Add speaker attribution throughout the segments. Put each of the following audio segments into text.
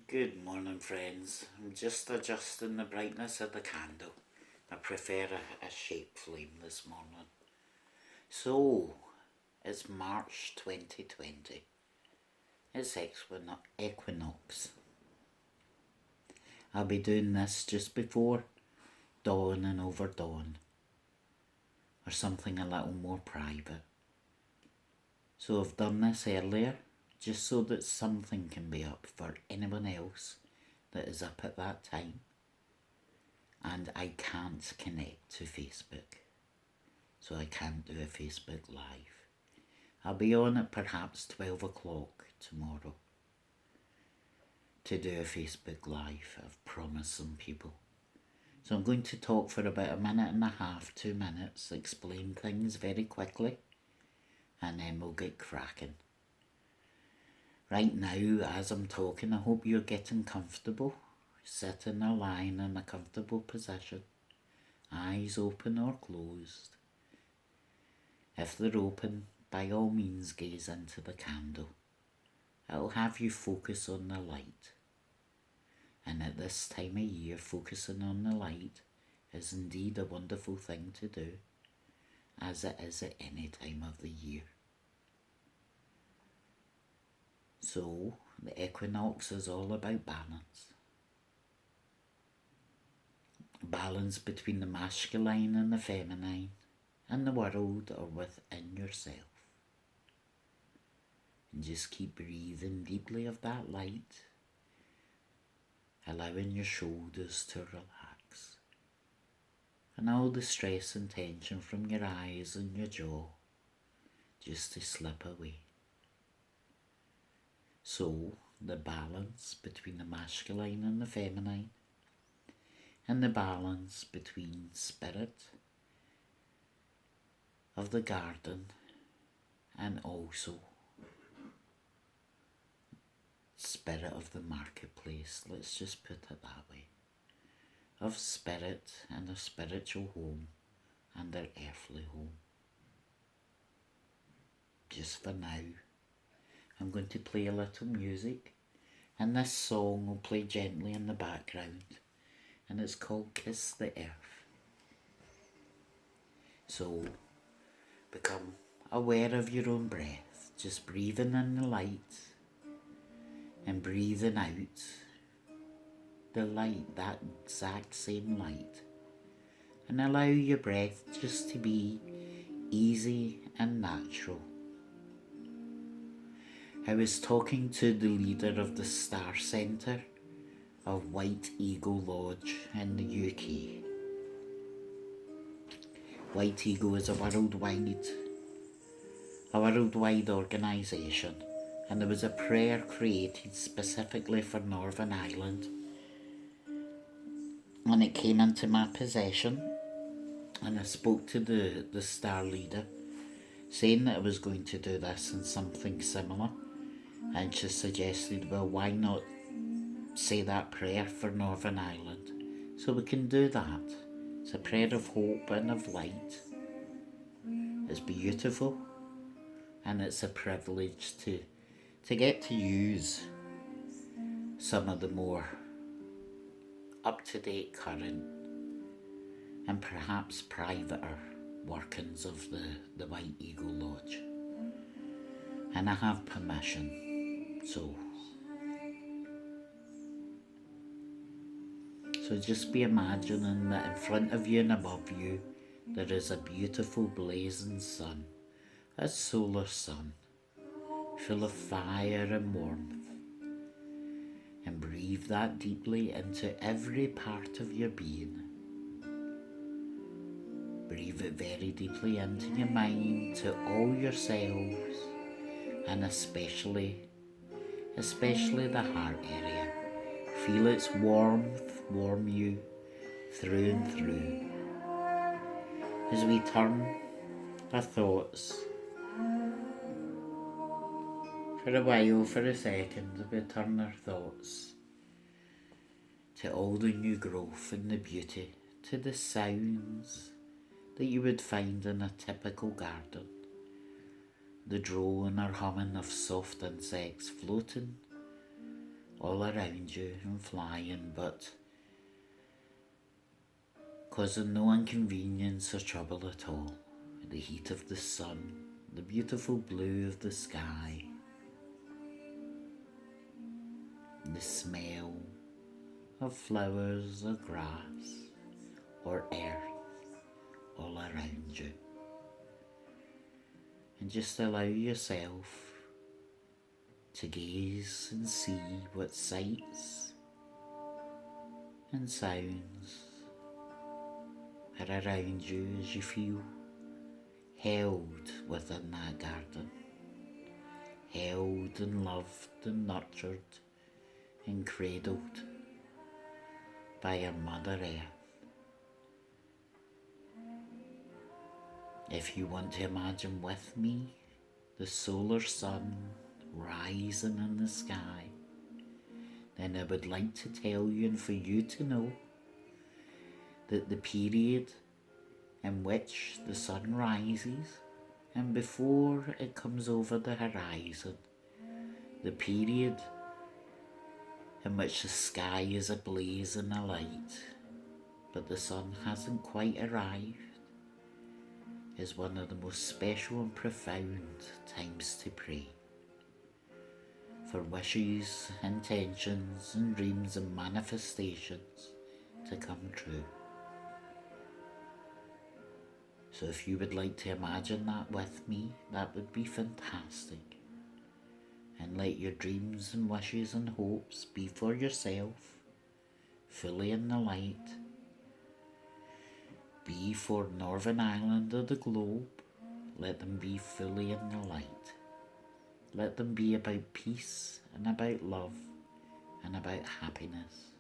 Speaker 1: Good morning, friends. I'm just adjusting the brightness of the candle. I prefer a shape flame this morning. So, it's March 2020. It's Equinox. I'll be doing this just before dawn and over dawn, or something a little more private. So I've done this earlier, just so that something can be up for anyone else that is up at that time. And I can't connect to Facebook, so I can't do a Facebook Live. I'll be on at perhaps 12 o'clock tomorrow to do a Facebook Live. I've promised some people. So I'm going to talk for about a minute and a half, 2 minutes, explain things very quickly, and then we'll get cracking. Right now, as I'm talking, I hope you're getting comfortable, sitting or lying in a comfortable position, eyes open or closed. If they're open, by all means gaze into the candle. It'll have you focus on the light. And at this time of year, focusing on the light is indeed a wonderful thing to do, as it is at any time of the year. So, the equinox is all about balance. Balance between the masculine and the feminine, in the world or within yourself. And just keep breathing deeply of that light, allowing your shoulders to relax, and all the stress and tension from your eyes and your jaw just to slip away. So, the balance between the masculine and the feminine, and the balance between spirit of the garden and also spirit of the marketplace, let's just put it that way, of spirit and a spiritual home and their earthly home. Just for now, I'm going to play a little music, and this song will play gently in the background, and it's called Kiss the Earth. So, become aware of your own breath, just breathing in the light and breathing out the light, that exact same light, and allow your breath just to be easy and natural. I was talking to the leader of the Star Centre of White Eagle Lodge in the UK. White Eagle is a worldwide organisation, and there was a prayer created specifically for Northern Ireland, and it came into my possession, and I spoke to the Star leader saying that I was going to do this and something similar, and she suggested, well, why not say that prayer for Northern Ireland? So we can do that. It's a prayer of hope and of light. It's beautiful, and it's a privilege to get to use some of the more up-to-date, current and perhaps privater workings of the White Eagle Lodge. And I have permission. So just be imagining that in front of you and above you there is a beautiful blazing sun, a solar sun, full of fire and warmth. And breathe that deeply into every part of your being. Breathe it very deeply into your mind, to all your cells, and especially the heart area. Feel its warmth warm you through and through. As we turn our thoughts for a while, for a second, we turn our thoughts to all the new growth and the beauty, to the sounds that you would find in a typical garden. The drone or humming of soft insects floating all around you and flying, but causing no inconvenience or trouble at all. The heat of the sun, the beautiful blue of the sky, the smell of flowers or grass or earth all around you. And just allow yourself to gaze and see what sights and sounds are around you as you feel held within that garden, held and loved and nurtured and cradled by your Mother Earth. If you want to imagine with me the solar sun rising in the sky, then I would like to tell you and for you to know that the period in which the sun rises and before it comes over the horizon, the period in which the sky is ablaze in a light but the sun hasn't quite arrived, is one of the most special and profound times to pray for wishes, intentions and dreams and manifestations to come true. So if you would like to imagine that with me, that would be fantastic. And let your dreams and wishes and hopes be for yourself, fully in the light. Be for Northern Ireland or the globe, let them be fully in the light. Let them be about peace and about love and about happiness.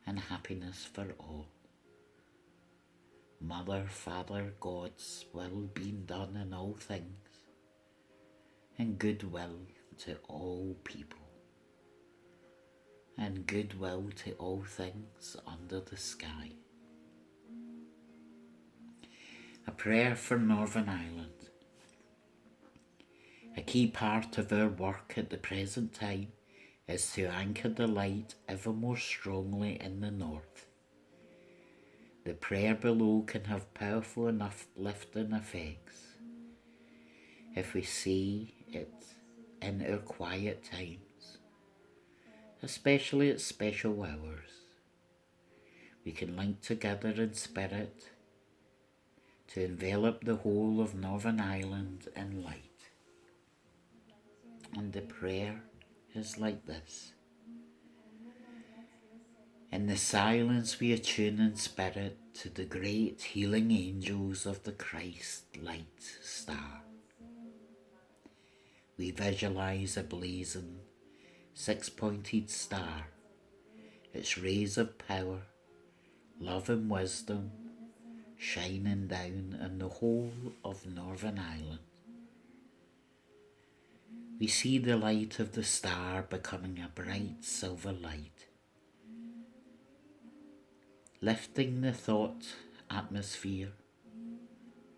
Speaker 1: And happiness for all. Mother, Father, God's will being done in all things, and goodwill to all people, and goodwill to all things under the sky. A prayer for Northern Ireland. A key part of our work at the present time is to anchor the light ever more strongly in the north. The prayer below can have powerful and uplifting effects if we say it in our quiet times, especially at special hours. We can link together in spirit to envelop the whole of Northern Ireland in light. And the prayer is like this. In the silence we attune in spirit to the great healing angels of the Christ light star. We visualize a blazing, six-pointed star, its rays of power, love and wisdom shining down on the whole of Northern Ireland. We see the light of the star becoming a bright silver light, lifting the thought atmosphere.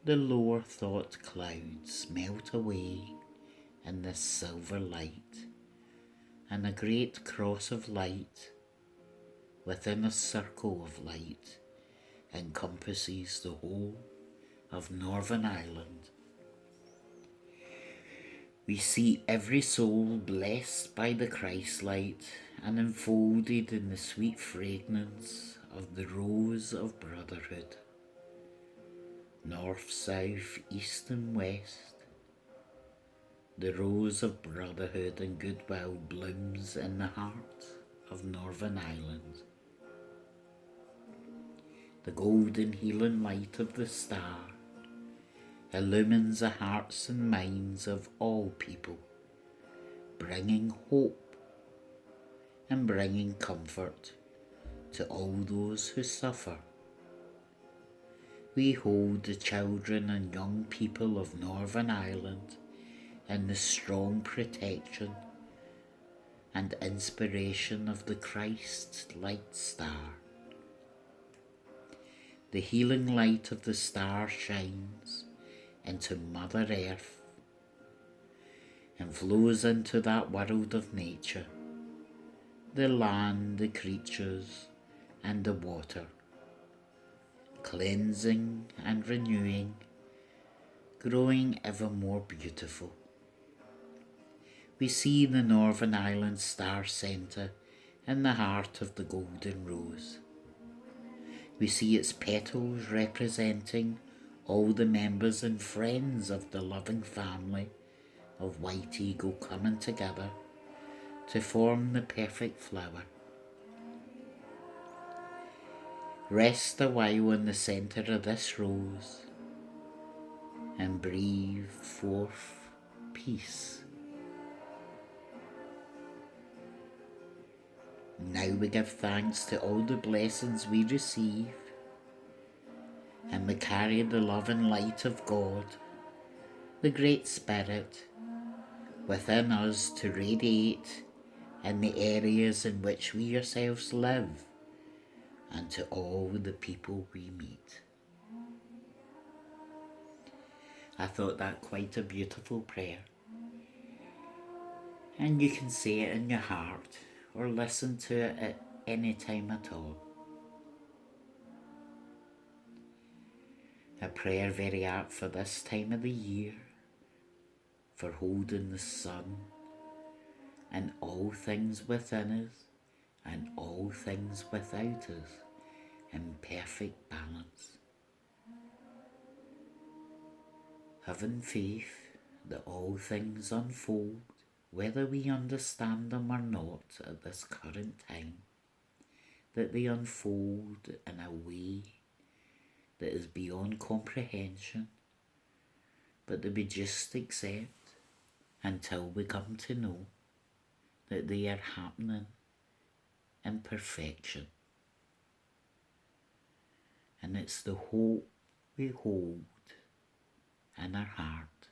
Speaker 1: The lower thought clouds melt away in this silver light, and a great cross of light within a circle of light encompasses the whole of Northern Ireland. We see every soul blessed by the Christ light and enfolded in the sweet fragrance of the rose of brotherhood. North, south, east and west, the rose of brotherhood and goodwill blooms in the heart of Northern Ireland. The golden healing light of the star illumines the hearts and minds of all people, bringing hope and bringing comfort to all those who suffer. We hold the children and young people of Northern Ireland in the strong protection and inspiration of the Christ light star. The healing light of the star shines into Mother Earth and flows into that world of nature the land, the creatures, and the water, cleansing and renewing, growing ever more beautiful. We see the Northern Ireland Star Centre in the heart of the golden rose. We see its petals representing all the members and friends of the loving family of White Eagle coming together to form the perfect flower. Rest a while in the centre of this rose and breathe forth peace. Now we give thanks to all the blessings we receive, and we carry the love and light of God, the Great Spirit, within us to radiate in the areas in which we ourselves live and to all the people we meet. I thought that quite a beautiful prayer, and you can say it in your heart or listen to it at any time at all. A prayer very apt for this time of the year, for holding the sun and all things within us and all things without us in perfect balance. Having faith that all things unfold, whether we understand them or not at this current time, that they unfold in a way that is beyond comprehension, but that we just accept until we come to know that they are happening in perfection. And it's the hope we hold in our heart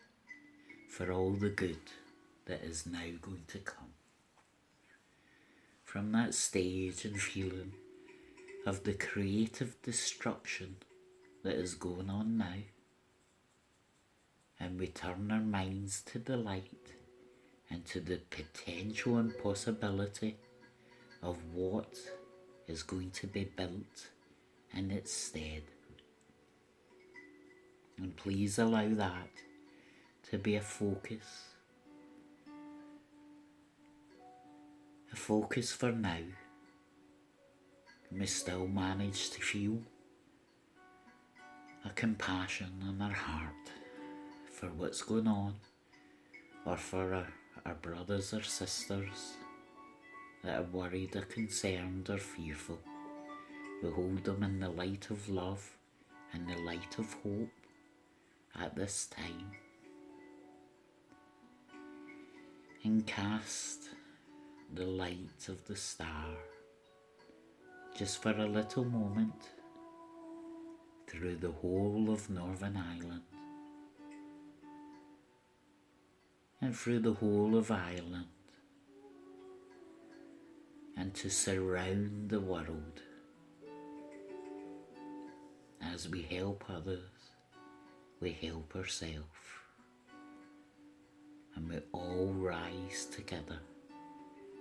Speaker 1: for all the good that is now going to come. From that stage and feeling of the creative destruction that is going on now, and we turn our minds to the light and to the potential and possibility of what is going to be built in its stead. And please allow that to be a focus for now. We still manage to feel a compassion in our heart for what's going on, or for our brothers or sisters that are worried or concerned or fearful. We hold them in the light of love and the light of hope at this time, and cast the light of the star just for a little moment through the whole of Northern Ireland and through the whole of Ireland, and to surround the world. As we help others, we help ourselves, and we all rise together,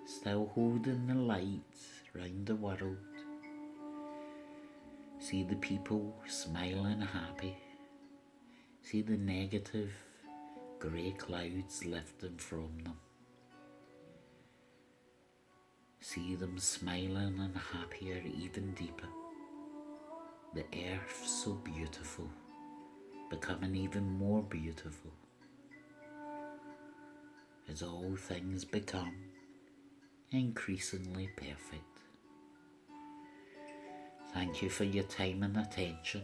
Speaker 1: still holding the light round the world. See the people smiling happy. See the negative grey clouds lifting from them. See them smiling and happier even deeper. The earth so beautiful, becoming even more beautiful as all things become increasingly perfect. Thank you for your time and attention.